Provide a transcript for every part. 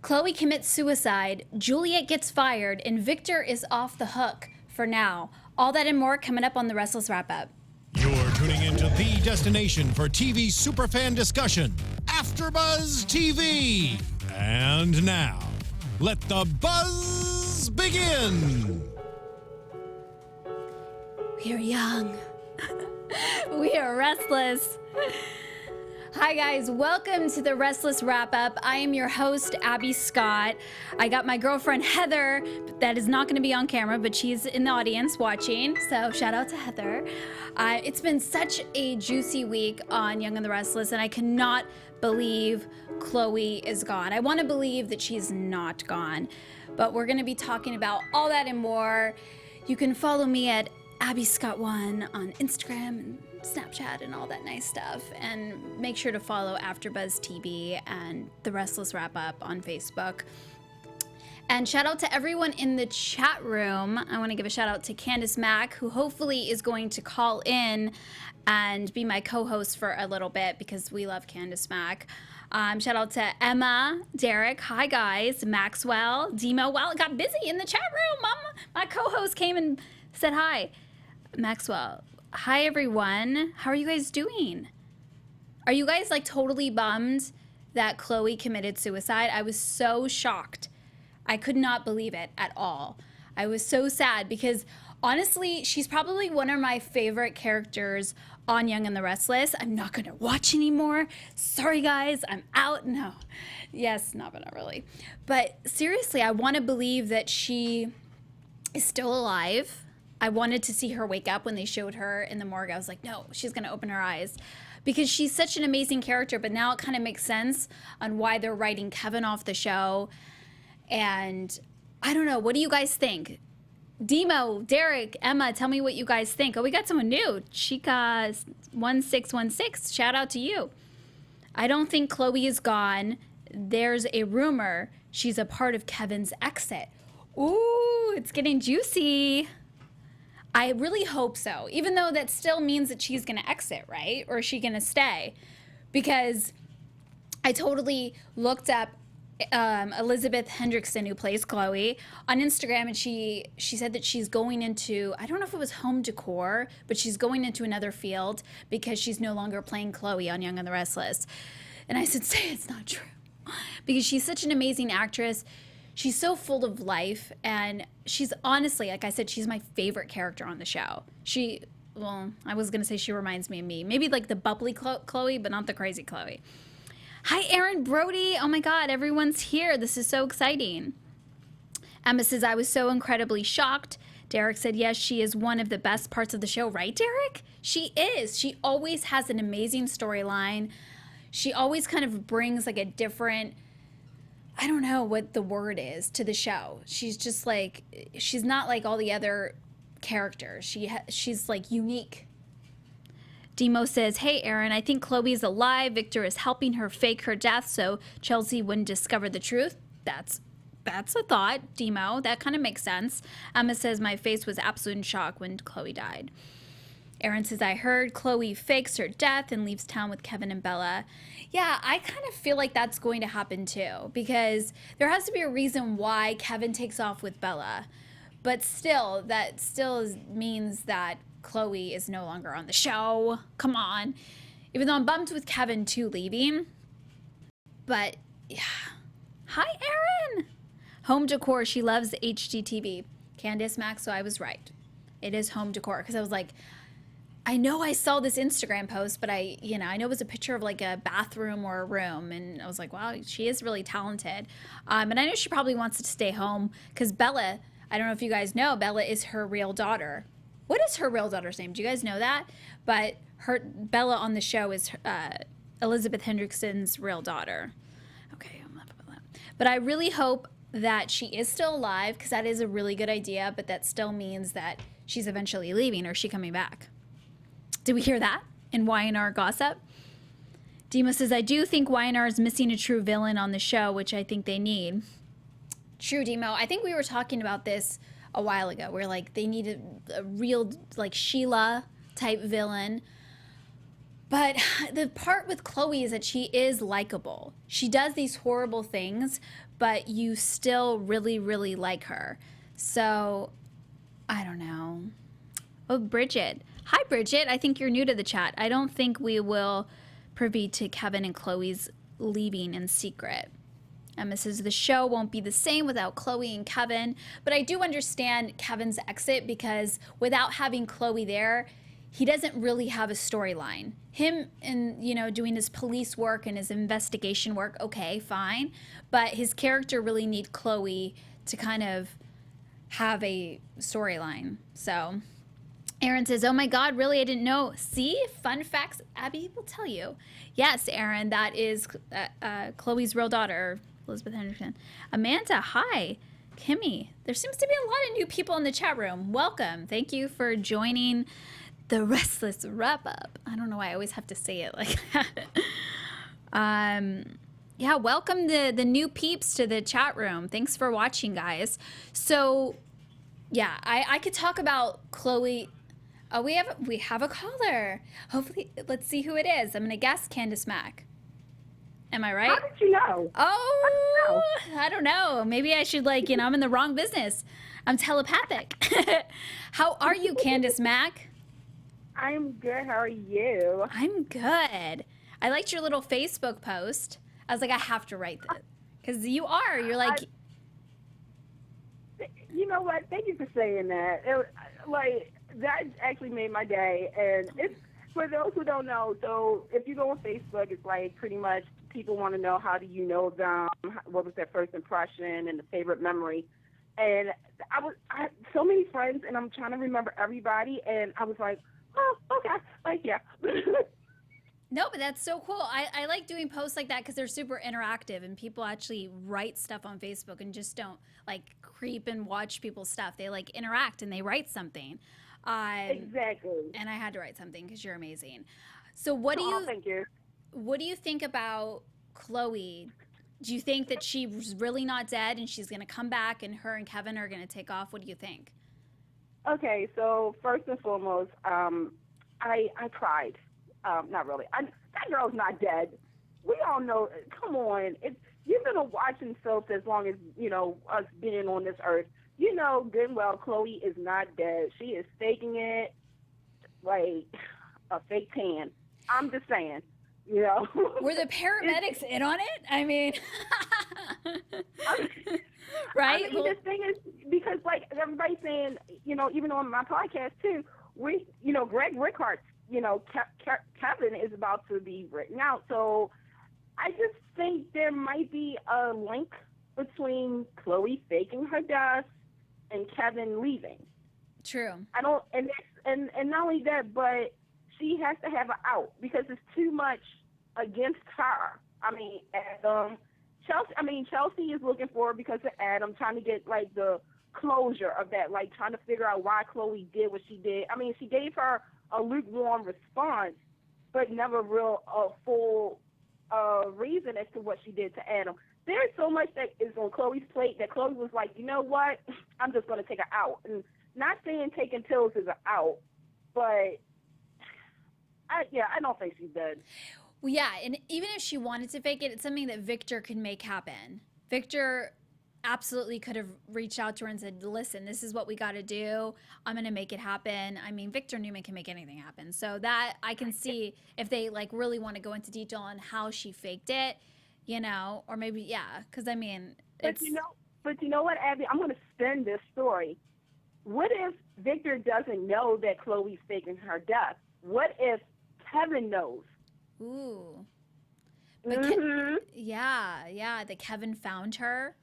Chloe commits suicide, Juliet gets fired, and Victor is off the hook for now. All that and more coming up on The Restless Wrap-Up. You're tuning into the destination for TV superfan discussion, AfterBuzz TV. And now, let the buzz begin. We are young. We are restless. Hi guys, welcome to The Restless Wrap-Up. I am your host, Abbey Scott. I got my girlfriend Heather, that is not going to be on camera, but she's in the audience watching, so shout out to Heather. It's been such a juicy week on Young and the Restless, and I cannot believe Chloe is gone. I want to believe that she's not gone, but we're going to be talking about all that and more. You can follow me at Abbey Scott 1 on Instagram and Snapchat and all that nice stuff, and make sure to follow AfterBuzz TV and The Restless Wrap-Up on Facebook. And shout out to everyone in the chat room. I want to give a shout out to Candace Mack, who hopefully is going to call in and be my co-host for a little bit because we love Candace Mack. Shout out to Emma, Derek, hi guys, Maxwell, Demo. Well, it got busy in the chat room. My co-host came and said hi. Maxwell, hi everyone. How are you guys doing? Are you guys like totally bummed that Chloe committed suicide? I was so shocked. I could not believe it at all. I was so sad because honestly, she's probably one of my favorite characters on Young and the Restless. I'm not gonna watch anymore. Sorry guys, I'm out. No. Yes, not, but not really. But seriously, I want to believe that she is still alive. I wanted to see her wake up when they showed her in the morgue. I was like, no, she's going to open her eyes because she's such an amazing character. But now it kind of makes sense on why they're writing Kevin off the show. And I don't know. What do you guys think? Demo, Derek, Emma, tell me what you guys think. Oh, we got someone new. Chica1616. Shout out to you. I don't think Chloe is gone. There's a rumor she's a part of Kevin's exit. Ooh, it's getting juicy. I really hope so, even though that still means that she's going to exit, right? Or is she going to stay? Because I totally looked up Elizabeth Hendrickson, who plays Chloe, on Instagram, and she said that she's going into, I don't know if it was home decor, but she's going into another field because she's no longer playing Chloe on Young and the Restless. And I said, say it's not true. Because she's such an amazing actress. She's so full of life, and she's honestly, like I said, she's my favorite character on the show. Well, I was going to say she reminds me of me. Maybe like the bubbly Chloe, but not the crazy Chloe. Hi, Aaron Brody. Oh my God, everyone's here. This is so exciting. Emma says, I was so incredibly shocked. Derek said, yes, she is one of the best parts of the show. Right, Derek? She is. She always has an amazing storyline. She always kind of brings like a different, I don't know what the word is, to the show. She's just like, she's not like all the other characters. She's like unique. Demo says, hey Aaron, I think Chloe's alive. Victor is helping her fake her death so Chelsea wouldn't discover the truth. That's a thought, Demo. That kind of makes sense. Emma says, my face was absolute in shock when Chloe died. Aaron says, I heard Chloe fakes her death and leaves town with Kevin and Bella. Yeah, I kind of feel like that's going to happen too, because there has to be a reason why Kevin takes off with Bella. But still, that still means that Chloe is no longer on the show. Come on. Even though I'm bummed with Kevin too leaving. But yeah. Hi, Aaron. Home decor. She loves HGTV. Candace Max, so I was right. It is home decor, because I was like, I know I saw this Instagram post, but I know it was a picture of like a bathroom or a room, and I was like, wow, she is really talented. And I know she probably wants to stay home because Bella, I don't know if you guys know, Bella is her real daughter. What is her real daughter's name? Do you guys know that? But Bella on the show is Elizabeth Hendrickson's real daughter. Okay, but I really hope that she is still alive, because that is a really good idea, but that still means that she's eventually leaving, or is she coming back? Did we hear that in Y&R gossip? Demo says, I do think Y&R is missing a true villain on the show, which I think they need. True, Demo. I think we were talking about this a while ago. We're like, they need a real, like, Sheila type villain. But the part with Chloe is that she is likable. She does these horrible things, but you still really, really like her. So, I don't know. Oh, Bridget. Hi, Bridget. I think you're new to the chat. I don't think we will privy to Kevin and Chloe's leaving in secret. Emma says the show won't be the same without Chloe and Kevin. But I do understand Kevin's exit because without having Chloe there, he doesn't really have a storyline. Him and, you know, doing his police work and his investigation work, okay, fine. But his character really needs Chloe to kind of have a storyline. So Aaron says, oh my God, really? I didn't know. See, fun facts, Abby will tell you. Yes, Aaron, that is Chloe's real daughter, Elizabeth Henderson. Amanda, hi. Kimmy, there seems to be a lot of new people in the chat room. Welcome. Thank you for joining the Restless wrap up. I don't know why I always have to say it like that. Yeah, welcome the new peeps to the chat room. Thanks for watching, guys. So, yeah, I could talk about Chloe. Oh, we have a caller. Hopefully, let's see who it is. I'm gonna guess Candace Mack. Am I right? How did you know? Oh, I don't know. Maybe I should, like, you know, I'm in the wrong business. I'm telepathic. How are you, Candace Mack? I'm good. How are you? I'm good. I liked your little Facebook post. I was like, I have to write this. Because you're like... You know what? Thank you for saying that. That actually made my day. And it's, for those who don't know, so if you go on Facebook, it's like pretty much people want to know how do you know them, what was their first impression, and the favorite memory. And I had so many friends, and I'm trying to remember everybody, and I was like, oh, okay, like, yeah. No, but that's so cool. I like doing posts like that because they're super interactive and people actually write stuff on Facebook and just don't like creep and watch people's stuff. They like interact and they write something. Exactly. And I had to write something because you're amazing. So what do thank you. What do you think about Chloe? Do you think that she's really not dead and she's going to come back and her and Kevin are going to take off? What do you think? Okay, so first and foremost, I cried. Not really. That girl's not dead. We all know. Come on, you've been watching soaps as long as you know us being on this earth. You know good and well, Chloe is not dead. She is faking it like a fake tan. I'm just saying. You know. Were the paramedics in on it? I mean, right? I mean, the thing is, because like everybody's saying, you know, even on my podcast too, Greg Rickhart's, Kevin is about to be written out. So I just think there might be a link between Chloe faking her death and Kevin leaving. True. I don't, and not only that, but she has to have an out because it's too much against her. I mean, Chelsea is looking for her because of Adam, trying to get like the closure of that, like trying to figure out why Chloe did what she did. I mean, she gave her a lukewarm response, but never a full reason as to what she did to Adam. There's so much that is on Chloe's plate that Chloe was like, you know what, I'm just going to take her out. And not saying taking pills is an out, but I don't think she's dead. Well, yeah, and even if she wanted to fake it, it's something that Victor can make happen. Victor absolutely could have reached out to her and said, listen, this is what we got to do. I'm going to make it happen. I mean, Victor Newman can make anything happen. So that I can see if they like really want to go into detail on how she faked it, or maybe, yeah, because I mean, it's... But you know what, Abby? I'm going to spin this story. What if Victor doesn't know that Chloe's faking her death? What if Kevin knows? Ooh. But that Kevin found her.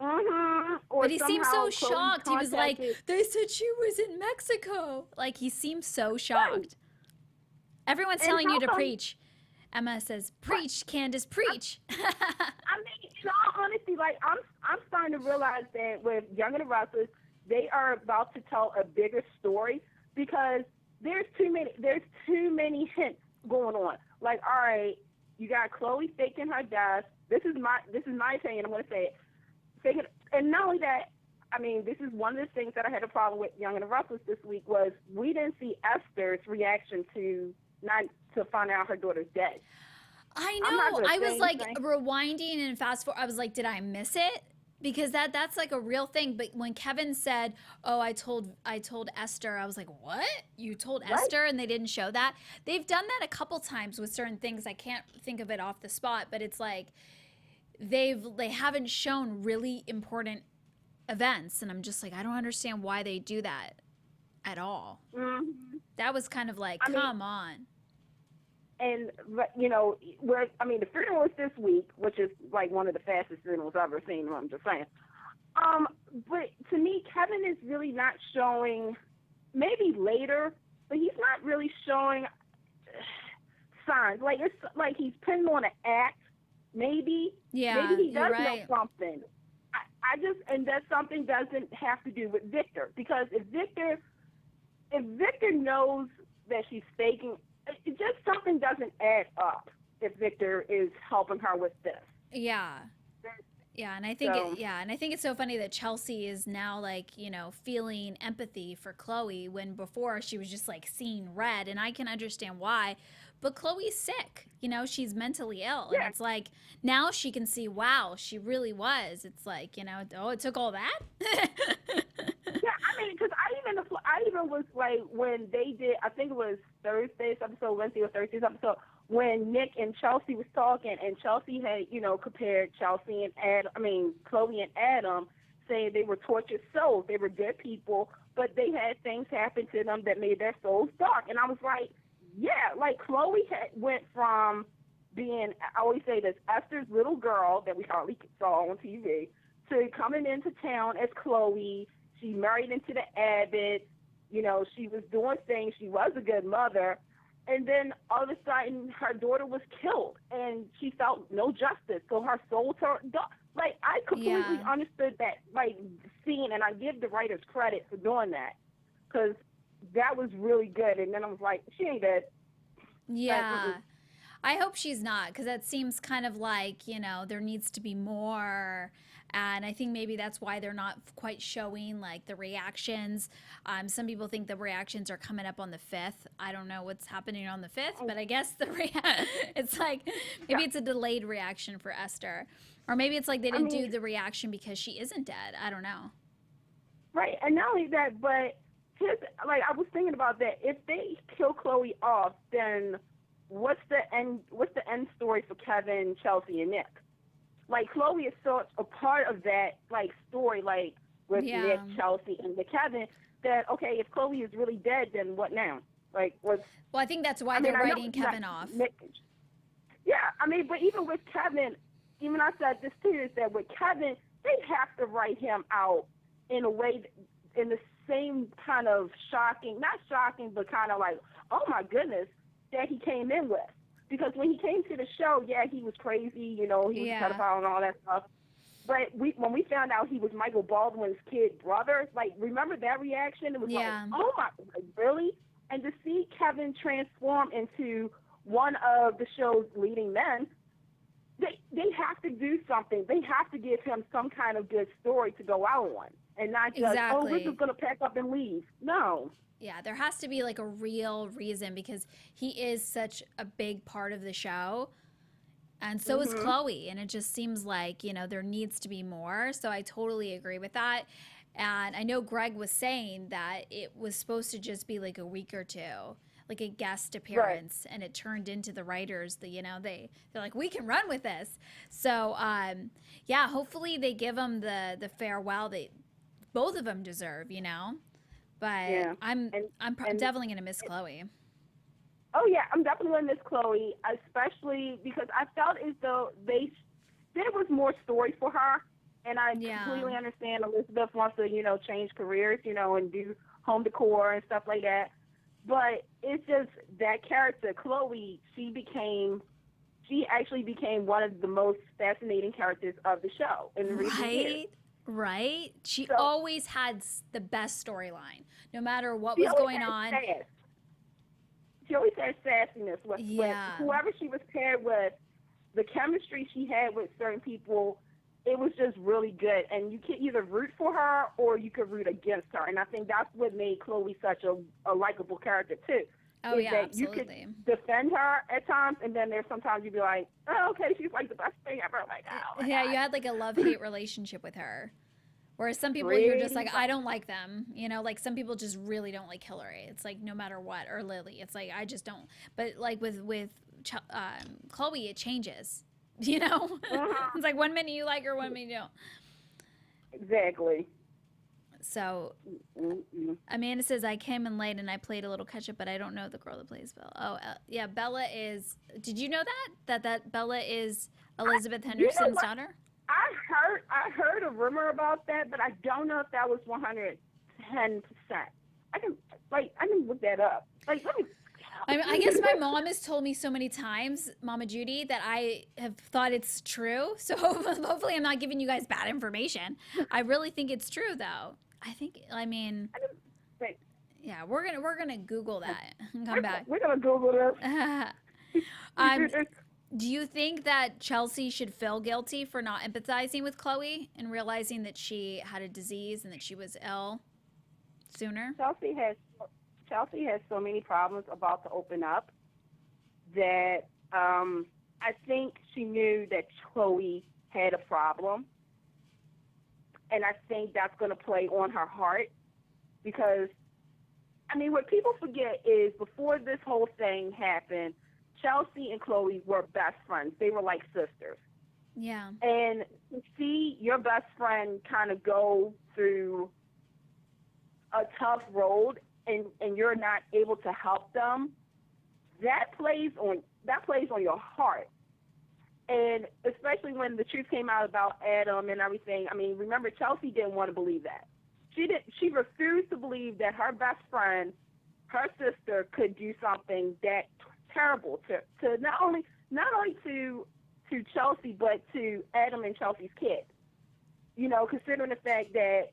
Mm-hmm. But he seemed so shocked. He was like, they said she was in Mexico. Like, he seemed so shocked. Right. Everyone's telling you to preach. Emma says, preach, Candace, preach. I mean, in all honesty, like, I'm starting to realize that with Young The Restless, they are about to tell a bigger story because there's too many hints going on. Like, all right, you got Chloe faking her death. This is my opinion. I'm going to say it. Faking, and not only that, I mean, this is one of the things that I had a problem with Young and the Restless this week was we didn't see Esther's reaction to not to find out her daughter's dead. I I'm not know. gonna I say was like anything. rewinding and fast forward. I was like, did I miss it? Because that's like a real thing. But when Kevin said, "Oh, I told Esther," I was like, "What? You told Right. Esther?" And they didn't show that. They've done that a couple times with certain things. I can't think of it off the spot, but it's like they haven't shown really important events, and I'm just like, I don't understand why they do that at all. Mm-hmm. That was kind of like, I mean, come on. And you know, the funeral is this week, which is like one of the fastest funerals I've ever seen. I'm just saying. But to me, Kevin is really not showing. Maybe later, but he's not really showing signs. Like it's like he's putting on an act. Maybe. Yeah, Maybe he does you're right. know something. I just, and that something doesn't have to do with Victor, because if Victor knows that she's faking. It just something doesn't add up if Victor is helping her with this. Yeah. Yeah, and I think So- and I think it's so funny that Chelsea is now like, you know, feeling empathy for Chloe when before she was just like seeing red, and I can understand why. But Chloe's sick, you know, she's mentally ill, and Yeah. it's like now she can see, wow, she really was. It's like, you know, oh, it took all that. Yeah, I mean, because I even was like, when they did, I think it was Thursday's episode, Wednesday or Thursday's episode, when Nick and Chelsea was talking, and Chelsea had, you know, compared Chloe and Adam, saying they were tortured souls. They were good people, but they had things happen to them that made their souls dark. And I was like, yeah, like Chloe went from being, I always say this, Esther's little girl that we hardly saw on TV, to coming into town as Chloe. She married into the Abbott. You know, she was doing things. She was a good mother. And then all of a sudden, her daughter was killed, and she felt no justice. So her soul turned dark. Like, I completely Yeah. understood that, like, scene, and I give the writers credit for doing that, because that was really good. And then I was like, she ain't dead. Yeah. I hope she's not, because that seems kind of like, you know, there needs to be more. And I think maybe that's why they're not quite showing like the reactions. Some people think the reactions are coming up on the 5th. I don't know what's happening on the 5th, but I guess it's like maybe it's a delayed reaction for Esther. Or maybe it's like they didn't do the reaction because she isn't dead. I don't know. Right, and not only that, but like I was thinking about that. If they kill Chloe off, then what's the end story for Kevin, Chelsea, and Nick? Like, Chloe is such a part of that, like, story, like, with Yeah. Nick, Chelsea, and the Kevin, that, okay, if Chloe is really dead, then what now? Like, what's... Well, I think that's why I mean, they're I know writing it's not Kevin off. Nick. Yeah, I mean, but even with Kevin, even I said this too, is that with Kevin, they have to write him out in a way, in the same kind of shocking, not shocking, but kind of like, oh my goodness, that he came in with. Because when he came to the show, yeah, he was crazy, you know, he was Yeah. a pedophile and all that stuff. But when we found out he was Michael Baldwin's kid brother, like, remember that reaction? It was Yeah. like, oh my, like, really? And to see Kevin transform into one of the show's leading men, they have to do something. They have to give him some kind of good story to go out on. And not just, oh, we're Exactly. just going to pack up and leave. No. Yeah, there has to be like a real reason, because he is such a big part of the show. And so is Chloe. And it just seems like, you know, there needs to be more. So I totally agree with that. And I know Greg was saying that it was supposed to just be like a week or two, like a guest appearance. And it turned into the writers, you know, they're like, we can run with this. So, yeah, hopefully they give them the farewell that both of them deserve, you know. But Yeah. I'm And- definitely going to miss Chloe. Oh, yeah, I'm definitely going to miss Chloe, especially because I felt as though there was more story for her. And I Yeah. completely understand Elizabeth wants to, you know, change careers, you know, and do home decor and stuff like that. But it's just that character, Chloe, she actually became one of the most fascinating characters of the show in the recent years. Right? She So- always had the best storyline, no matter what She was always going had on. sass. She always had sassiness with Yeah. whoever she was paired with. The chemistry she had with certain people, it was just really good. And you can either root for her or you could root against her. And I think that's what made Chloe such a likable character, too. Oh, is yeah, that absolutely. you could defend her at times, and then there's sometimes you'd be like, oh, okay, she's like the best thing ever. Like, oh my Yeah, God. you had like a love-hate relationship with her. Whereas some people, you're just like, I don't like them. You know, like some people just really don't like Hillary. It's like no matter what, or Lily. It's like I just don't. But like with Chloe, it changes. You know, it's like 1 minute you like her, 1 minute you don't. Exactly. So Amanda says, I came in late and I played a little catch up, but I don't know the girl that plays Bella. Oh, yeah, Bella is. Did you know that Bella is Elizabeth Henderson's daughter? I heard a rumor about that, but I don't know if that was 110%. I can look that up. Like, let me. I guess my mom has told me so many times, Mama Judy, that I have thought it's true. So hopefully I'm not giving you guys bad information. I really think it's true, though. Yeah, we're gonna Google that and come back. We're gonna Google this. Do you think that Chelsea should feel guilty for not empathizing with Chloe and realizing that she had a disease and that she was ill sooner? Chelsea has so many problems about to open up that I think she knew that Chloe had a problem. And I think that's going to play on her heart because, I mean, what people forget is before this whole thing happened, Chelsea and Chloe were best friends. They were like sisters. Yeah. And to see your best friend kind of go through a tough road and you're not able to help them, that plays on your heart. And especially when the truth came out about Adam and everything, I mean, remember, Chelsea didn't want to believe that. She refused to believe that her best friend, her sister, could do something that terrible to not only to Chelsea, but to Adam and Chelsea's kids. You know, considering the fact that,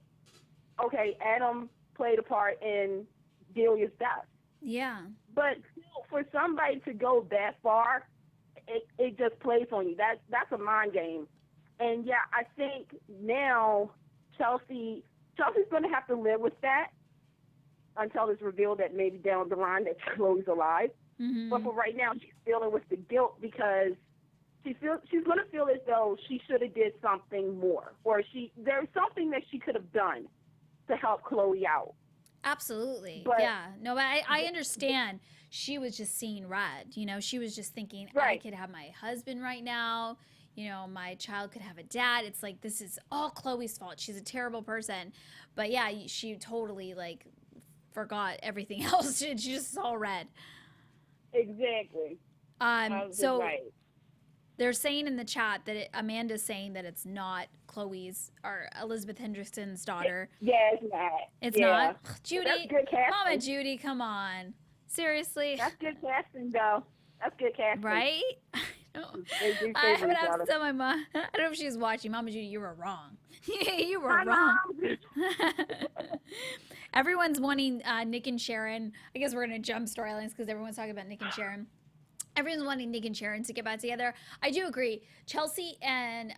okay, Adam played a part in Delia's death. Yeah. But for somebody to go that far, it just plays on you. That's a mind game. And yeah, I think now Chelsea's going to have to live with that until it's revealed that maybe down the line that Chloe's alive. Mm-hmm. But for right now, she's dealing with the guilt because she's going to feel as though she should have did something more, or there's something that she could have done to help Chloe out. Absolutely. But, yeah. No, but I understand. She was just seeing red. You know, she was just thinking, right. I could have my husband right now. You know, my child could have a dad. It's like, this is all Chloe's fault. She's a terrible person. But yeah, she totally like forgot everything else. She just saw red. Exactly. So right. They're saying in the chat that Amanda's saying that it's not Chloe's or Elizabeth Henderson's daughter. Yeah, it's not. It's not? Judy, that's good casting. Mama Judy, come on. Seriously? That's good casting, though. That's good casting. Right? I would have to tell my mom. I don't know if she's watching. Mama Judy, you were wrong. You were wrong. Everyone's wanting Nick and Sharon. I guess we're going to jump storylines because everyone's talking about Nick and Sharon. Everyone's wanting Nick and Sharon to get back together. I do agree. Chelsea and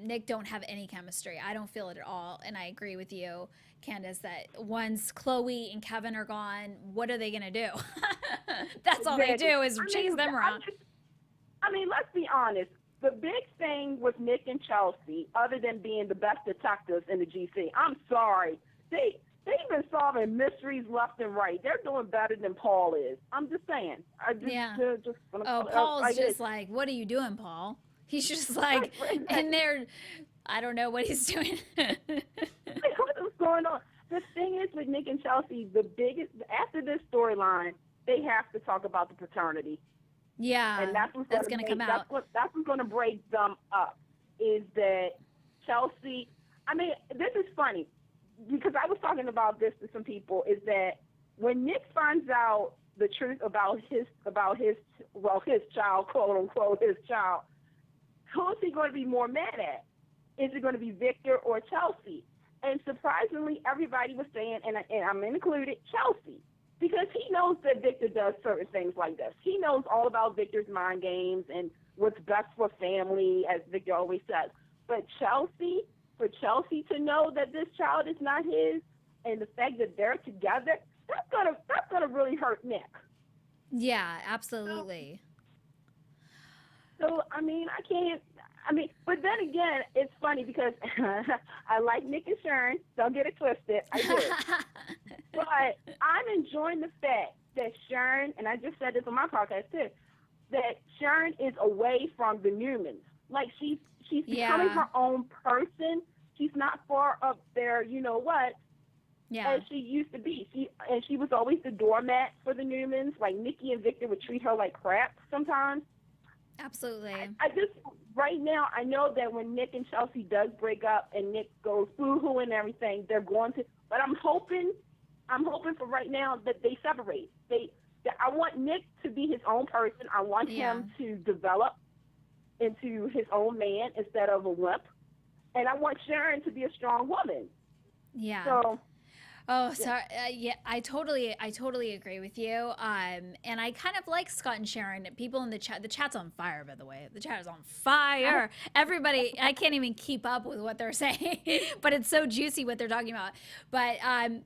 Nick don't have any chemistry. I don't feel it at all. And I agree with you, Candace, that once Chloe and Kevin are gone, what are they going to do? That's all they do is chase them around. I mean, let's be honest. The big thing with Nick and Chelsea, other than being the best detectives in the GC, I'm sorry, they've been solving mysteries left and right. They're doing better than Paul is. I'm just saying. Paul's just like, what are you doing, Paul? He's just like in there. I don't know what he's doing. What's going on? The thing is with Nick and Chelsea, the biggest, after this storyline, they have to talk about the paternity. Yeah, and that's going to come out. That's what's going to break them up, is that Chelsea, I mean, this is funny, because I was talking about this to some people, is that when Nick finds out the truth about his child, quote unquote, his child, who is he going to be more mad at? Is it going to be Victor or Chelsea? And surprisingly, everybody was saying, and I'm included, Chelsea. Because he knows that Victor does certain things like this. He knows all about Victor's mind games and what's best for family, as Victor always says. But for Chelsea to know that this child is not his, and the fact that they're together, that's gonna really hurt Nick. Yeah, absolutely. So I mean, I can't. I mean, but then again, it's funny because I like Nick and Sharon. Don't get it twisted. I do. But I'm enjoying the fact that Sharon, and I just said this on my podcast too, that Sharon is away from the Newmans. Like she's becoming her own person. She's not far up there, you know what, as she used to be. She was always the doormat for the Newmans. Like Nikki and Victor would treat her like crap sometimes. Absolutely. I just, right now, I know that when Nick and Chelsea does break up and Nick goes boo-hoo and everything, they're going to, but I'm hoping for right now that they separate. I want Nick to be his own person. I want him to develop into his own man instead of a wimp. And I want Sharon to be a strong woman. Yeah. So. Oh, sorry. Yeah, I totally agree with you. And I kind of like Scott and Sharon. People in the chat, the chat's on fire, by the way. The chat is on fire. Everybody, I can't even keep up with what they're saying, but it's so juicy what they're talking about. But I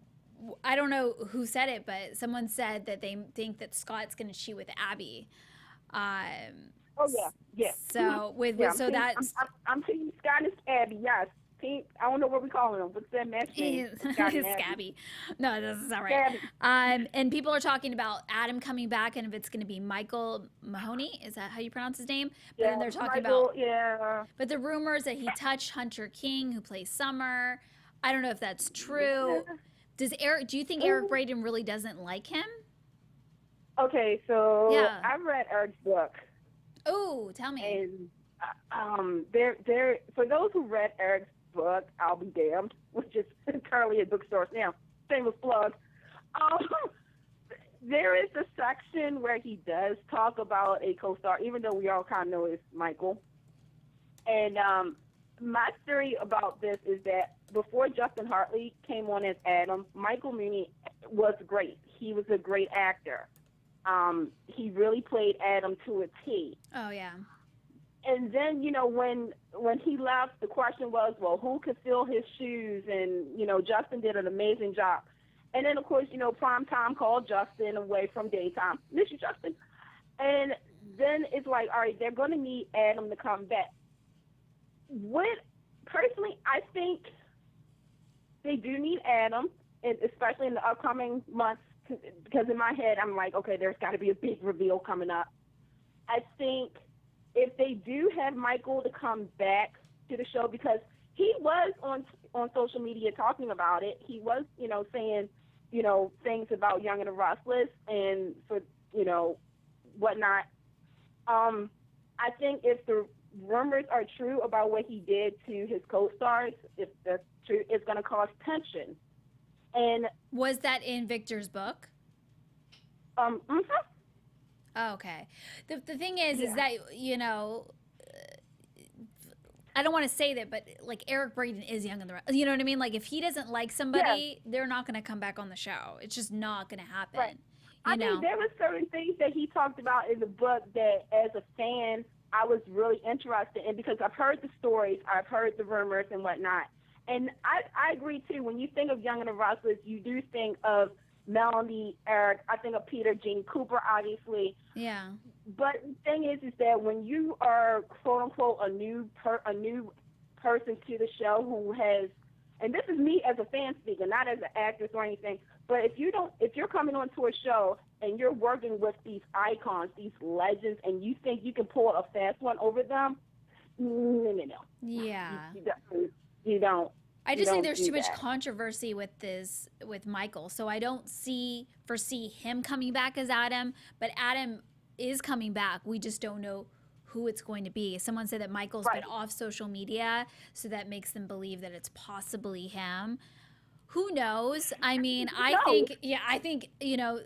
don't know who said it, but someone said that they think that Scott's going to cheat with Abbey. Oh yeah. So that's I'm team Scott and Abbey. Yes. I don't know what we're calling them. What's that match name? Scabby. No, this is not right. And people are talking about Adam coming back, and if it's going to be Michael Mahoney, is that how you pronounce his name? But then they're talking about But the rumors that he touched Hunter King, who plays Summer. I don't know if that's true. Do you think Eric Braeden really doesn't like him? Okay, so I read Eric's book. Oh, tell me. And there for those who read Eric's book, I'll Be Damned, which is currently at bookstores now. Shameless plug. There is a section where he does talk about a co-star, even though we all kind of know it's Michael. And my theory about this is that before Justin Hartley came on as Adam, Michael Mooney was great. He was a great actor. He really played Adam to a T. Oh, yeah. And then, you know, when he left, the question was, well, who could fill his shoes? And, you know, Justin did an amazing job. And then, of course, you know, Primetime called Justin away from daytime. Miss you, Justin. And then it's like, all right, they're going to need Adam to come back. Personally, I think they do need Adam, especially in the upcoming months, because in my head, I'm like, okay, there's got to be a big reveal coming up. I think if they do have Michael to come back to the show, because he was on social media talking about it. He was, you know, saying, you know, things about Young and the Restless and for, you know, whatnot. I think if the rumors are true about what he did to his co-stars, if that's true, it's going to cause tension. And was that in Victor's book? Mm-hmm. Oh, okay. The thing is that, you know, I don't want to say that, but like Eric Braeden is Young and the Restless. You know what I mean? Like if he doesn't like somebody, they're not going to come back on the show. It's just not going to happen. Right. I mean, there were certain things that he talked about in the book that, as a fan, I was really interested in because I've heard the stories, I've heard the rumors and whatnot. And I agree, too. When you think of Young and the Restless, you do think of Melanie, Eric, I think of Peter, Jeannie Cooper, obviously. Yeah. But the thing is that when you are, quote unquote, a new person to the show who has, and this is me as a fan speaker, not as an actress or anything, but if you're coming onto a show and you're working with these icons, these legends, and you think you can pull a fast one over them, no. Yeah. You don't. I just think there's too much controversy with Michael. So I don't foresee him coming back as Adam, but Adam is coming back. We just don't know who it's going to be. Someone said that Michael's been off social media, so that makes them believe that it's possibly him. Who knows? I mean, I think, you know,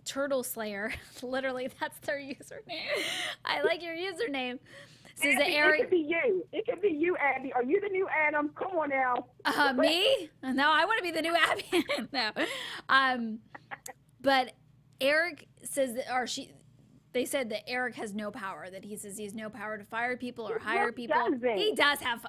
Turtle Slayer, literally that's their username. I like your username. So Abby, it could be you. It could be you, Abby. Are you the new Adam? Come on now. Me? No, I want to be the new Abby. No. But Eric says they said that Eric has no power, that he says he has no power to fire people or hire people. He does have.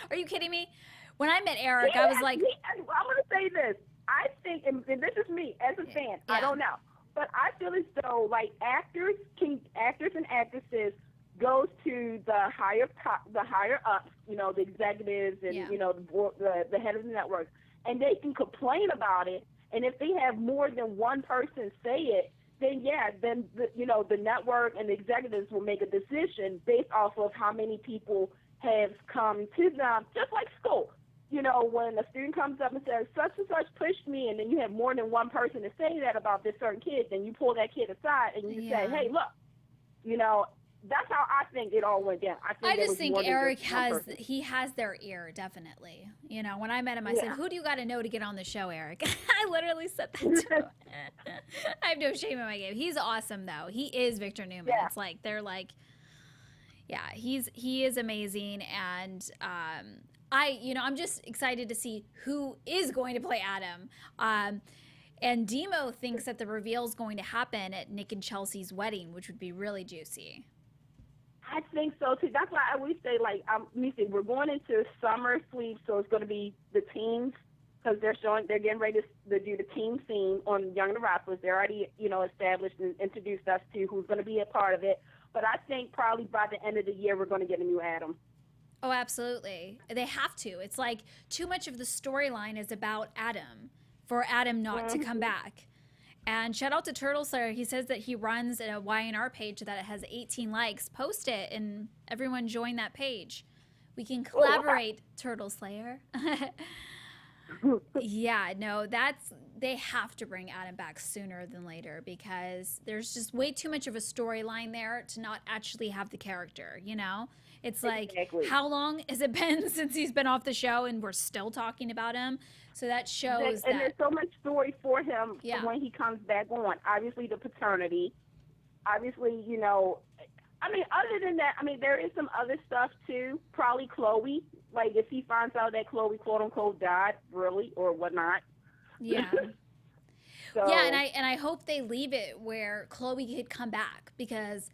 Are you kidding me? When I met Eric, I was like. I'm going to say this. I think, and this is me as a fan, I don't know. But I feel as though like actors and actresses goes to the higher ups, the executives and the board, the head of the network, and they can complain about it. And if they have more than one person say it, then the network and the executives will make a decision based off of how many people have come to them, just like school. When a student comes up and says, such and such pushed me, and then you have more than one person to say that about this certain kid, then you pull that kid aside and you say, hey, look, that's how I think it all went down. I just think Eric has their ear, definitely. When I met him, I said, who do you got to know to get on the show, Eric? I literally said that to him. I have no shame in my game. He's awesome, though. He is Victor Newman. Yeah. It's like, they're like, yeah, he is amazing. And I'm just excited to see who is going to play Adam. And Demo thinks that the reveal is going to happen at Nick and Chelsea's wedding, which would be really juicy. I think so too. That's why I always say, like, we're going into summer sleep, so it's going to be the teams, because they're getting ready to do the team scene on Young The Restless. They're already, established and introduced us to who's going to be a part of it. But I think probably by the end of the year, we're going to get a new Adam. Oh, absolutely. They have to. It's like too much of the storyline is about Adam for Adam not to come back. And shout out to Turtle Slayer. He says that he runs a YNR page that it has 18 likes. Post it and everyone join that page. We can collaborate, Turtle Slayer. Yeah, no, they have to bring Adam back sooner than later, because there's just way too much of a storyline there to not actually have the character, It's like, how long has it been since he's been off the show and we're still talking about him? So that shows and there's so much story for him when he comes back on. Obviously, the paternity. Obviously, other than that, there is some other stuff too. Probably Chloe. Like, if he finds out that Chloe, quote unquote, died, really, or whatnot. Yeah. So, yeah, and I hope they leave it where Chloe could come back, because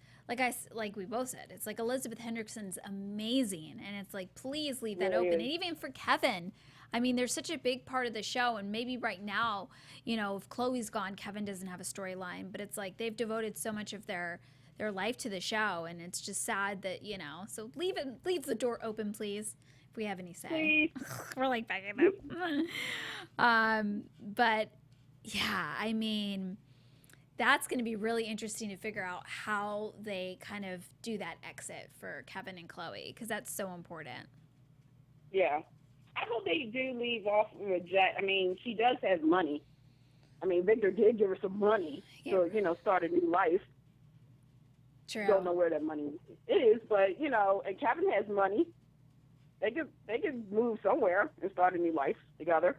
like we both said, it's like Elizabeth Hendrickson's amazing, and it's like, please leave that open. And even for Kevin, they're such a big part of the show, and maybe right now, if Chloe's gone, Kevin doesn't have a storyline, but it's like they've devoted so much of their life to the show, and it's just sad that, so leave the door open, please, if we have any say. We're like begging them. But yeah, that's going to be really interesting to figure out how they kind of do that exit for Kevin and Chloe, because that's so important. Yeah. I hope they do leave off of a jet. She does have money. Victor did give her some money to, start a new life. True. Don't know where that money is, but, and Kevin has money. They could move somewhere and start a new life together.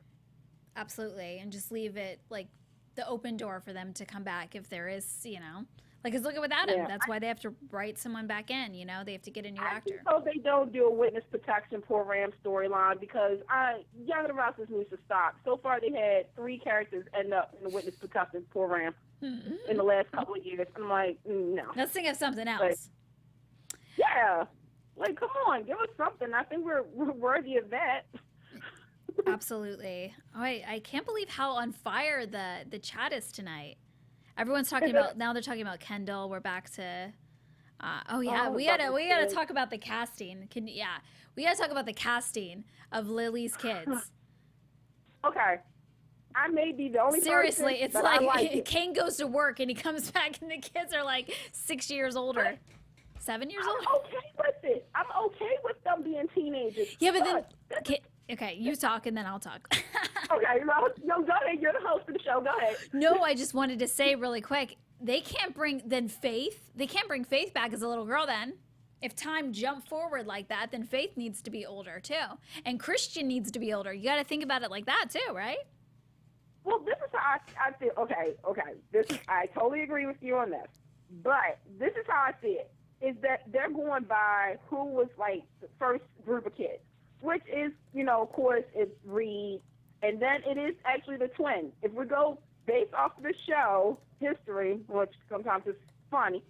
Absolutely. And just leave it, like, the open door for them to come back if there is, Like, look at with Adam. Yeah. That's why they have to write someone back in, They have to get a new actor. I hope they don't do a witness protection program storyline, because Young The Restless needs to stop. So far, they had 3 characters end up in the witness protection program in the last couple of years. I'm like, no. Let's think of something else. Yeah. Like, come on, give us something. I think we're worthy of that. Absolutely. Oh, I can't believe how on fire the chat is tonight. Everyone's talking about, now they're talking about Kendall. We're back to, we gotta talk about the casting. We gotta talk about the casting of Lily's kids. Okay. I may be the only Seriously, person, it's like Kane goes to work and he comes back and the kids are like 6 years older. 7 years older? I'm okay with it. I'm okay with them being teenagers. Yeah, but then... Okay, you talk and then I'll talk. Okay, no, go ahead. You're the host of the show. Go ahead. No, I just wanted to say really quick, they can't bring Faith back as a little girl then. If time jumped forward like that, then Faith needs to be older too. And Christian needs to be older. You got to think about it like that too, right? Well, this is how I feel. Okay. I totally agree with you on this. But this is how I see it, is that they're going by who was like the first group of kids, which is, of course, it's Reed, and then it is actually the twins. If we go based off of the show history, which sometimes is funny,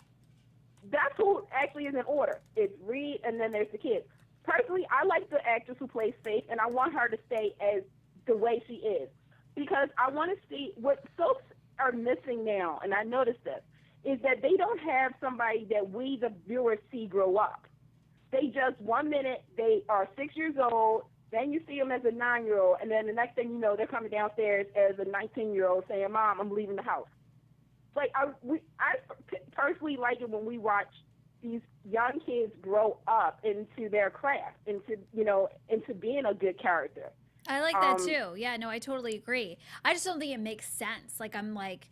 that's who actually is in order. It's Reed, and then there's the kids. Personally, I like the actress who plays Faith, and I want her to stay as the way she is, because I want to see what's so are missing now, and I noticed this, is that they don't have somebody that we, the viewers, see grow up. They just, 1 minute, they are 6 years old, then you see them as a 9-year-old, and then the next thing you know, they're coming downstairs as a 19-year-old saying, Mom, I'm leaving the house. Like, I personally like it when we watch these young kids grow up into their craft, into being a good character. I like that too. Yeah, no, I totally agree. I just don't think it makes sense. Like, I'm like,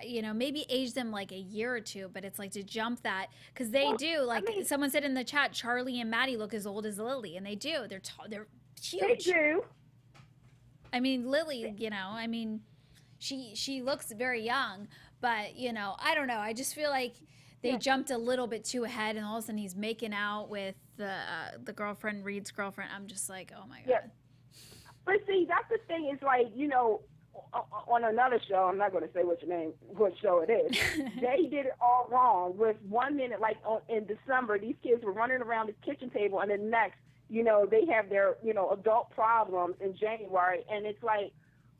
maybe age them like a year or two, but it's like to jump that, because they do. Like, someone said in the chat, Charlie and Maddie look as old as Lily, and they do. They're huge. They do. I mean, Lily, she looks very young, but I don't know. I just feel like they jumped a little bit too ahead, and all of a sudden he's making out with the girlfriend, Reed's girlfriend. I'm just like, oh my god. Yeah. But see, that's the thing. Is like, on another show, I'm not going to say what show it is. They did it all wrong. With 1 minute, like in December, these kids were running around the kitchen table, and then next, they have their adult problems in January, and it's like,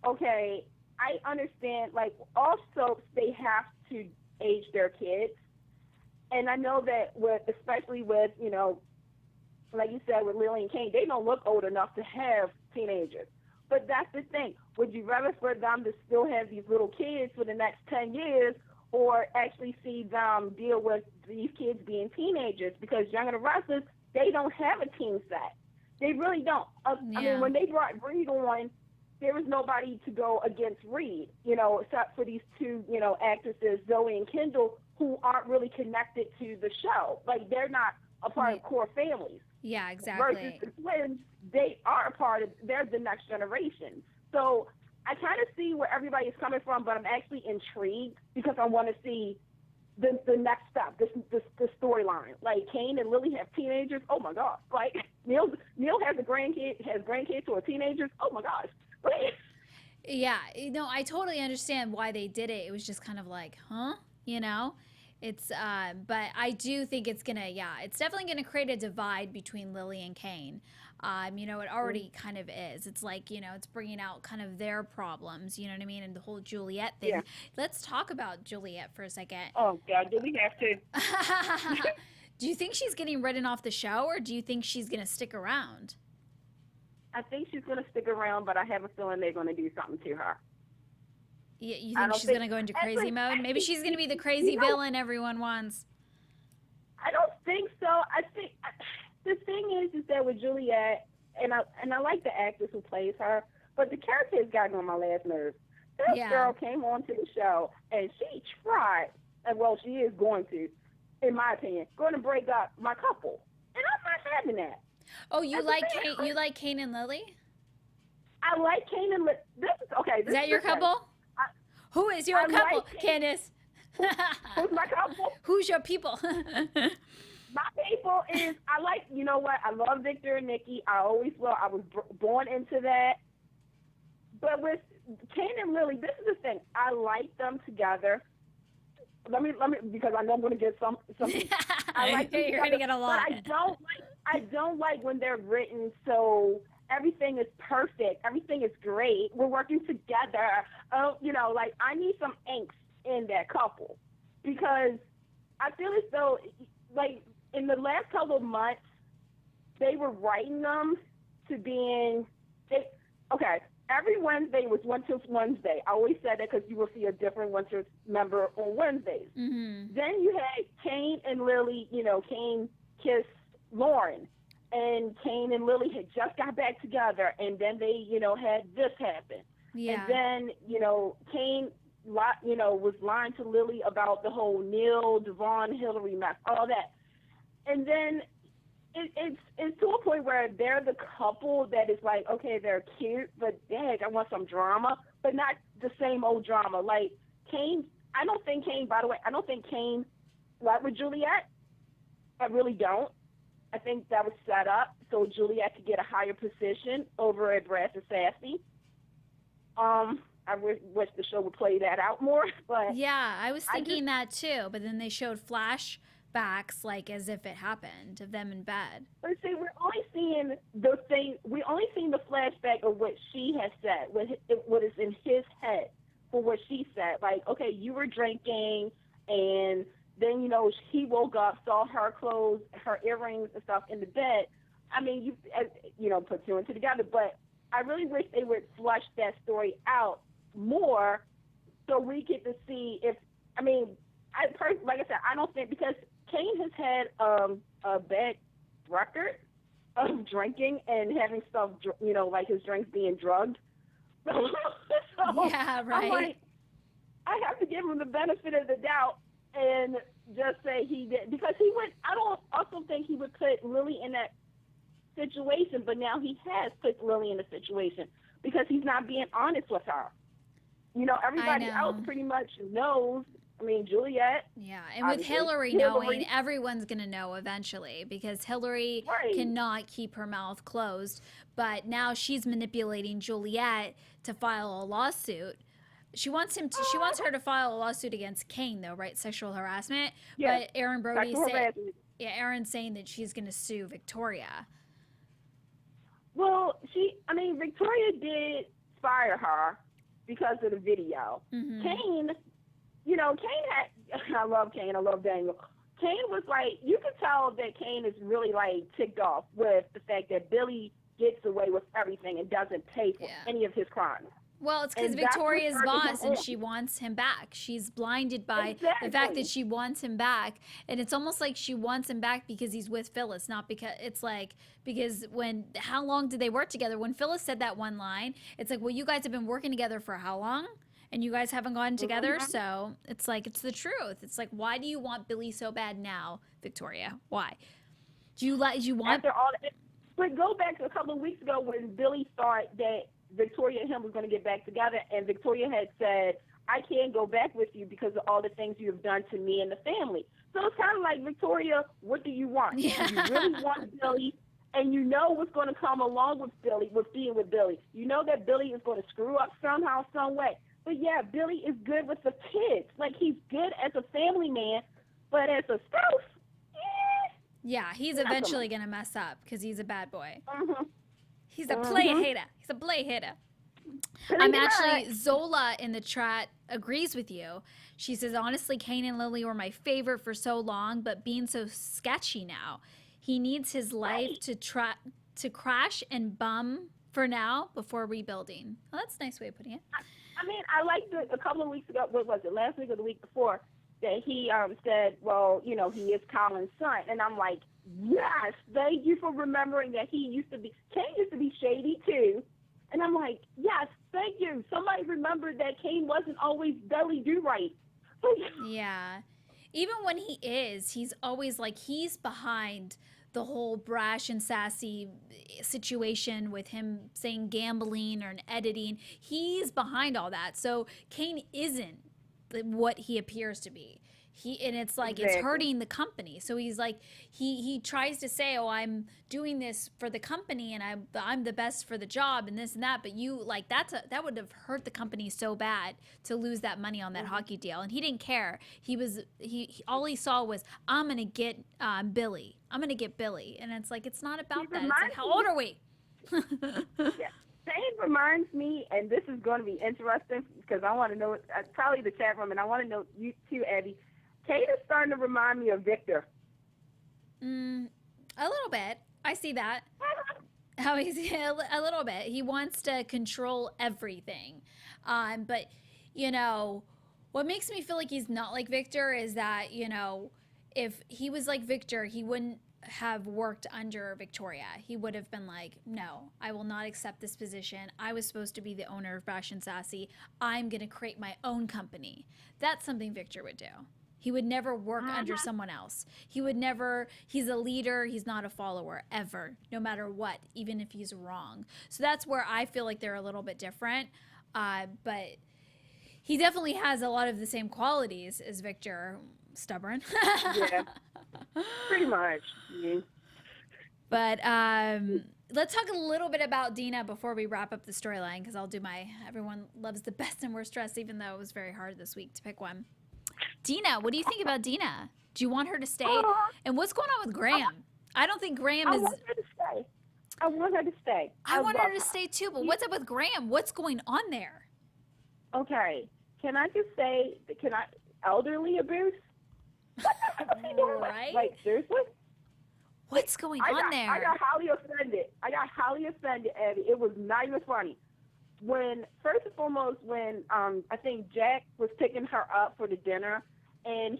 okay, I understand. Like, all soaps, they have to age their kids. And I know that especially with, like you said, with Lily and Kane, they don't look old enough to have teenagers. But that's the thing. Would you rather for them to still have these little kids for the next 10 years, or actually see them deal with these kids being teenagers? Because Young The Restless, they don't have a teen set. They really don't. I mean, when they brought Reed on, there was nobody to go against Reed, except for these two, actresses, Zoe and Kendall, who aren't really connected to the show. Like, they're not a part of core families. Yeah, exactly. Versus the twins, they are a part of, they're the next generation. So I kind of see where everybody is coming from, but I'm actually intrigued because I want to see the next step, the storyline. Like, Kane and Lily have teenagers. Oh my gosh! Like, Neil has grandkids who are teenagers. Oh my gosh! Yeah, I totally understand why they did it. It was just kind of like, huh? It's but I do think it's it's definitely gonna create a divide between Lily and Kane. It already kind of is. It's like, it's bringing out kind of their problems, you know what I mean? And the whole Juliet thing. Yeah. Let's talk about Juliet for a second. Oh, God, do we have to? Do you think she's getting written off the show, or do you think she's going to stick around? I think she's going to stick around, but I have a feeling they're going to do something to her. Yeah, you think she's going to go into crazy mode? Maybe she's going to be the crazy villain everyone wants. I don't think so. I think... The thing is that with Juliet, and I like the actress who plays her, but the character has gotten on my last nerves. This girl came onto the show, and she tried, and well, she is going to, in my opinion, going to break up my couple. And I'm not having that. Oh, you like Kane and Lily? I like Kane and Lily. Is that your couple? Who is your couple, like Candace? Who's my couple? Who's your people? My people is, I love Victor and Nikki. I always will. I was born into that. But with Kane and Lily, this is the thing. I like them together. Let me, because I know I'm going to get some. I like them You're going to get a lot. But I don't like when they're written so everything is perfect. Everything is great. We're working together. I need some angst in that couple, because I feel as though, like, in the last couple of months, they were writing them to being, every Wednesday was Winter's Wednesday. I always said that because you will see a different Winter's member on Wednesdays. Mm-hmm. Then you had Kane and Lily, Kane kissed Lauren, and Kane and Lily had just got back together, and then they, had this happen. Yeah. And then, Kane, was lying to Lily about the whole Neil, Devon, Hillary mess, all that. And then it's to a point where they're the couple that is like, okay, they're cute, but dang, I want some drama, but not the same old drama. Like, Kane, I don't think Kane slept with Juliet. I really don't. I think that was set up so Juliet could get a higher position over at Brass and Sassy. I wish the show would play that out more, but yeah, I was thinking that too. But then they showed flashbacks, like as if it happened, of them in bed. But see, we're only seeing the flashback of what she has said, what is in his head for what she said. Like, okay, you were drinking, and then, you know, he woke up, saw her clothes, her earrings and stuff in the bed. I mean, you know, put two and two together. But I really wish they would flush that story out more so we get to see if, I mean, like I said, I don't think, because Kane has had a bad record of drinking and having stuff, you know, like his drinks being drugged. So, Yeah, right. I'm like, I have to give him the benefit of the doubt and just say he did, because he would. I don't also think he would put Lily in that situation, but now he has put Lily in the situation because he's not being honest with her. You know, everybody else pretty much knows. I mean, Juliet. Yeah, and with Hillary knowing, everyone's going to know eventually, because Hillary cannot keep her mouth closed. But now she's manipulating Juliet to file a lawsuit. She wants her to file a lawsuit against Kane, though, right? Sexual harassment. Yes. But Aaron Brody's Aaron's saying that she's going to sue Victoria. Well, Victoria did fire her because of the video. Mm-hmm. Kane, you know, I love Kane. I love Daniel. Kane was like, you can tell that Kane is really like ticked off with the fact that Billy gets away with everything and doesn't pay for any of his crimes. Well, it's because Victoria's boss and she wants him back. She's blinded by the fact that she wants him back. And it's almost like she wants him back because he's with Phyllis, not because it's like, because how long did they work together? When Phyllis said that one line, it's like, well, you guys have been working together for how long? And you guys haven't gotten together. Mm-hmm. So it's like, it's the truth. It's like, why do you want Billy so bad now, Victoria? Why? Do you want? After all that, but go back to a couple of weeks ago when Billy thought that Victoria and him was going to get back together, and Victoria had said, I can't go back with you because of all the things you have done to me and the family. So it's kind of like, Victoria, what do you want? Yeah. You really want Billy, and you know what's going to come along with Billy, with being with Billy. You know that Billy is going to screw up somehow, some way. But yeah, Billy is good with the kids. Like, he's good as a family man, but as a spouse, yeah, he's eventually going to mess up because he's a bad boy. Mm-hmm. He's a play hater. He's a play hater. Zola in the chat agrees with you. She says, honestly, Kane and Lily were my favorite for so long, but being so sketchy now. He needs his life to crash and bum for now before rebuilding. Well, that's a nice way of putting it. I mean, I liked it a couple of weeks ago, what was it, last week or the week before, that he said, well, you know, he is Colin's son. And I'm like, yes, thank you for remembering that Kane used to be shady too. And I'm like, yes, thank you. Somebody remembered that Kane wasn't always belly do right. Yeah. Even when he's always like, he's behind the whole brash and sassy situation with him saying gambling or editing. He's behind all that. So Kane isn't what he appears to be. And it's like, it's hurting the company. So he's like, he tries to say, oh, I'm doing this for the company and I'm the best for the job and this and that. But you like, that would have hurt the company so bad to lose that money on that hockey deal. And he didn't care. All he saw was, I'm going to get Billy. I'm going to get Billy. And it's like, it's not about that. It's like, how old are we? Yeah. Kane reminds me, and this is going to be interesting because I want to know, probably the chat room, and I want to know you too, Abby. Kane is starting to remind me of Victor. A little bit. I see that. How he's a little bit. He wants to control everything. But, you know, what makes me feel like he's not like Victor is that, you know, if he was like Victor, he wouldn't have worked under Victoria. He would have been like, no, I will not accept this position. I was supposed to be the owner of Brash and Sassy. I'm going to create my own company. That's something Victor would do. He would never work under someone else. He's a leader. He's not a follower ever, no matter what, even if he's wrong. So that's where I feel like they're a little bit different. But he definitely has a lot of the same qualities as Victor. Stubborn. Yeah, pretty much. Yeah. But let's talk a little bit about Dina before we wrap up the storyline, because I'll do everyone loves the best and worst dress, even though it was very hard this week to pick one. Dina, what do you think about Dina? Do you want her to stay? And what's going on with Graham? I don't think Graham is... I want her to stay. I want her to stay. I want her to stay too, but what's up with Graham? What's going on there? Okay. can I just say, elderly abuse? What's he doing? Right? Like, seriously? What's going on there? I got highly offended. Abby. It was not even funny. First and foremost, when I think Jack was picking her up for the dinner, and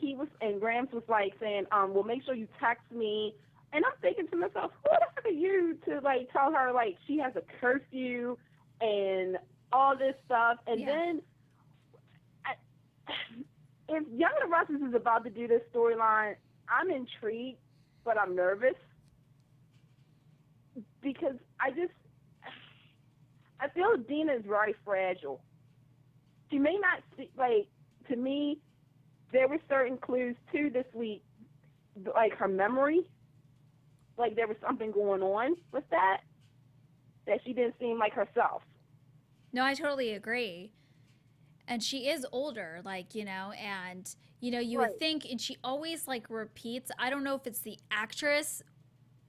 Grams was like saying, well, make sure you text me. And I'm thinking to myself, who the heck are you to like tell her like she has a curfew and all this stuff? And then if Young The Restless is about to do this storyline, I'm intrigued, but I'm nervous because I feel Dina is very fragile. She may not see, like, to me, there were certain clues too this week, like her memory, like there was something going on with that she didn't seem like herself. No, I totally agree. And she is older, like, and, you would think, and she always, like, repeats. I don't know if it's the actress,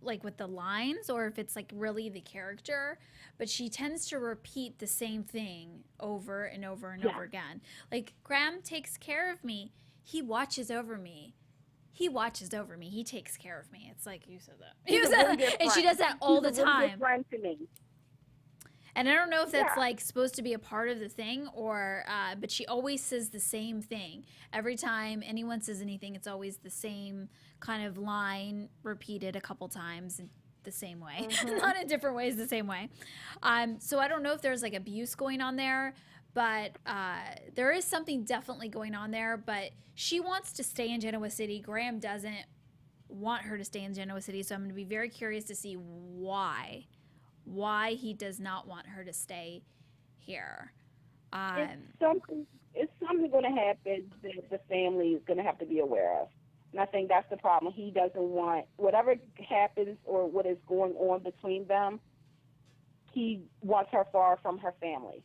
like, with the lines, or if it's, like, really the character, but she tends to repeat the same thing over and over and over again. Like, Graham takes care of me. He watches over me. He watches over me. He takes care of me. It's like, you said that. You said that. And she does that all the time. He's a friend to me. And I don't know if that's like supposed to be a part of the thing or, but she always says the same thing. Every time anyone says anything, it's always the same kind of line repeated a couple times in the same way. Not in different ways, the same way. So I don't know if there's like abuse going on there, but there is something definitely going on there. But she wants to stay in Genoa City. Graham doesn't want her to stay in Genoa City. So I'm going to be very curious to see why he does not want her to stay here. It's something going to happen that the family is going to have to be aware of. And I think that's the problem. He doesn't want, whatever happens or what is going on between them, he wants her far from her family.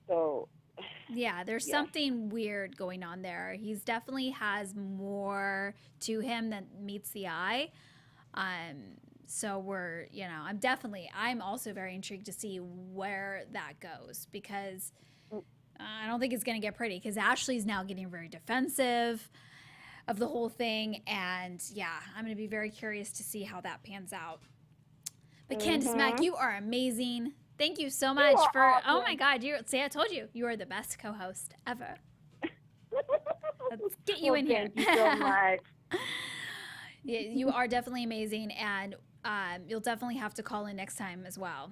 So, yeah, there's something weird going on there. He's definitely has more to him than meets the eye. So we're, I'm also very intrigued to see where that goes because I don't think it's going to get pretty because Ashley's now getting very defensive of the whole thing. And I'm going to be very curious to see how that pans out. But Candace Mack, you are amazing. Thank you so much for, awesome. Oh my God, I told you, you are the best co-host ever. Let's get you in here. Thank you so much. Yeah, you are definitely amazing, and you'll definitely have to call in next time as well,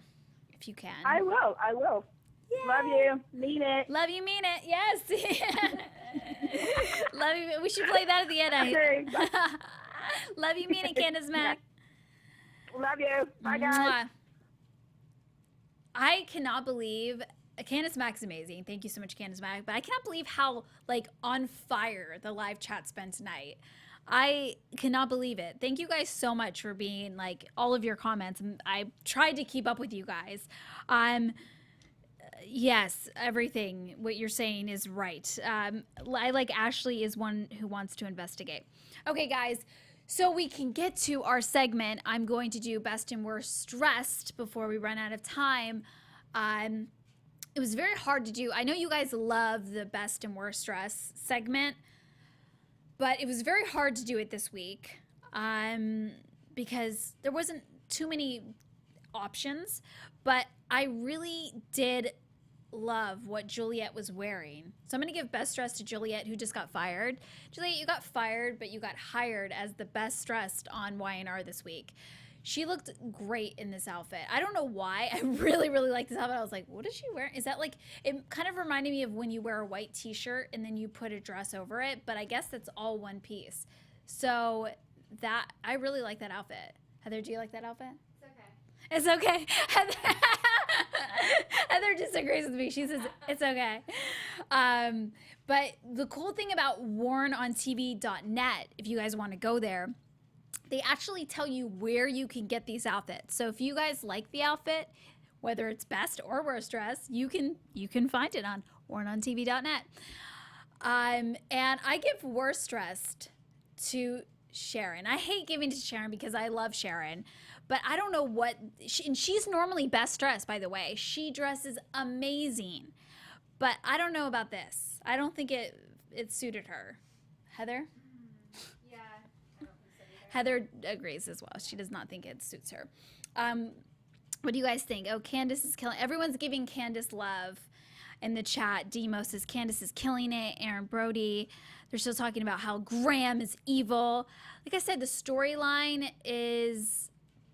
if you can. I will. Yay. Love you. Mean it. Love you, mean it. Yes. Love you. We should play that at the end. Love you, mean it, Candace Mack. Love you. Bye, guys. Mwah. I cannot believe Candace Mack's amazing. Thank you so much, Candace Mack. But I cannot believe how on fire the live chat's been tonight. I cannot believe it. Thank you guys so much for being all of your comments. I tried to keep up with you guys. Yes, everything what you're saying is right. I like Ashley is one who wants to investigate. Okay, guys. So we can get to our segment. I'm going to do best and worst stressed before we run out of time. It was very hard to do. I know you guys love the best and worst stress segment, but it was very hard to do it this week because there wasn't too many options. But I really did love what Juliet was wearing. So I'm going to give best dressed to Juliet, who just got fired. Juliet, you got fired, but you got hired as the best dressed on Y&R this week. She looked great in this outfit. I don't know why. I really, really like this outfit. I was like, what is she wearing? Is that it kind of reminded me of when you wear a white t-shirt and then you put a dress over it, but I guess that's all one piece. So I really like that outfit. Heather, do you like that outfit? It's okay. Heather disagrees with me. She says it's okay. But the cool thing about wornontv.net, if you guys want to go there, they actually tell you where you can get these outfits. So if you guys like the outfit, whether it's best or worst dress, you can find it on wornontv.net. And I give worst dressed to Sharon. I hate giving to Sharon because I love Sharon. But I don't know and she's normally best dressed, by the way. She dresses amazing. But I don't know about this. I don't think it suited her. Heather? Yeah, I don't think so either. Heather agrees as well. She does not think it suits her. What do you guys think? Oh, Candace is killing. Everyone's giving Candace love in the chat. Demo says Candace is killing it. Aaron Brody. They're still talking about how Graham is evil. Like I said, the storyline is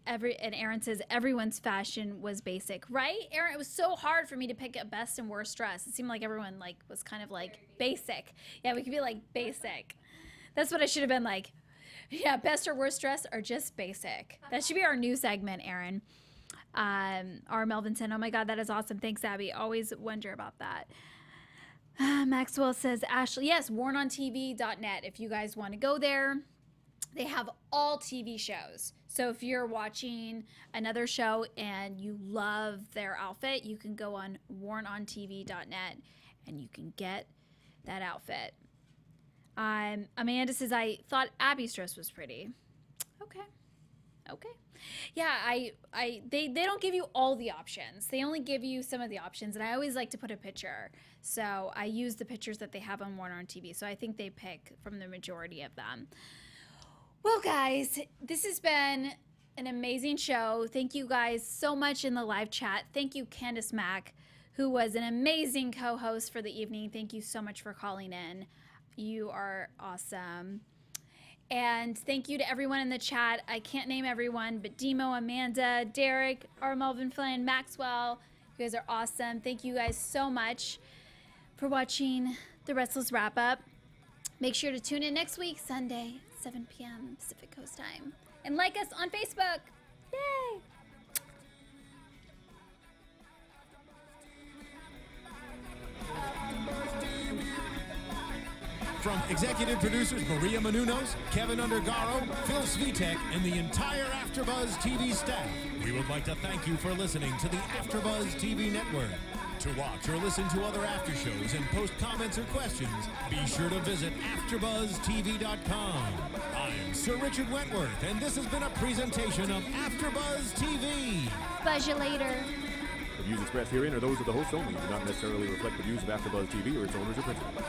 and Aaron says everyone's fashion was basic, right? Aaron, it was so hard for me to pick a best and worst dress. It seemed like everyone was kind of like basic. Yeah, we could be like basic. That's what I should have been like. Yeah, best or worst dress or just basic. That should be our new segment, Aaron. R. Melvinson, oh my God, that is awesome. Thanks, Abby. Always wonder about that. Maxwell says, Ashley, yes, wornontv.net. If you guys want to go there, they have all TV shows. So if you're watching another show and you love their outfit, you can go on wornontv.net and you can get that outfit. Amanda says, I thought Abby's dress was pretty. Okay. Yeah, they don't give you all the options. They only give you some of the options, and I always like to put a picture. So I use the pictures that they have on Warner on TV. So I think they pick from the majority of them. Well, guys, this has been an amazing show. Thank you guys so much in the live chat. Thank you, Candace Mack, who was an amazing co-host for the evening. Thank you so much for calling in. You are awesome. And thank you to everyone in the chat. I can't name everyone, but Demo, Amanda, Derek, R. Melvin Flynn, Maxwell, you guys are awesome. Thank you guys so much for watching The Restless Wrap-Up. Make sure to tune in next week, Sunday, 7 p.m. Pacific Coast Time. And like us on Facebook. Yay! From executive producers Maria Menounos, Kevin Undergaro, Phil Svitek, and the entire AfterBuzz TV staff, we would like to thank you for listening to the AfterBuzz TV network. To watch or listen to other after shows and post comments or questions, be sure to visit AfterBuzzTV.com. I'm Sir Richard Wentworth, and this has been a presentation of AfterBuzz TV. Buzz you later. The views expressed herein are those of the hosts only and do not necessarily reflect the views of AfterBuzz TV or its owners or principals.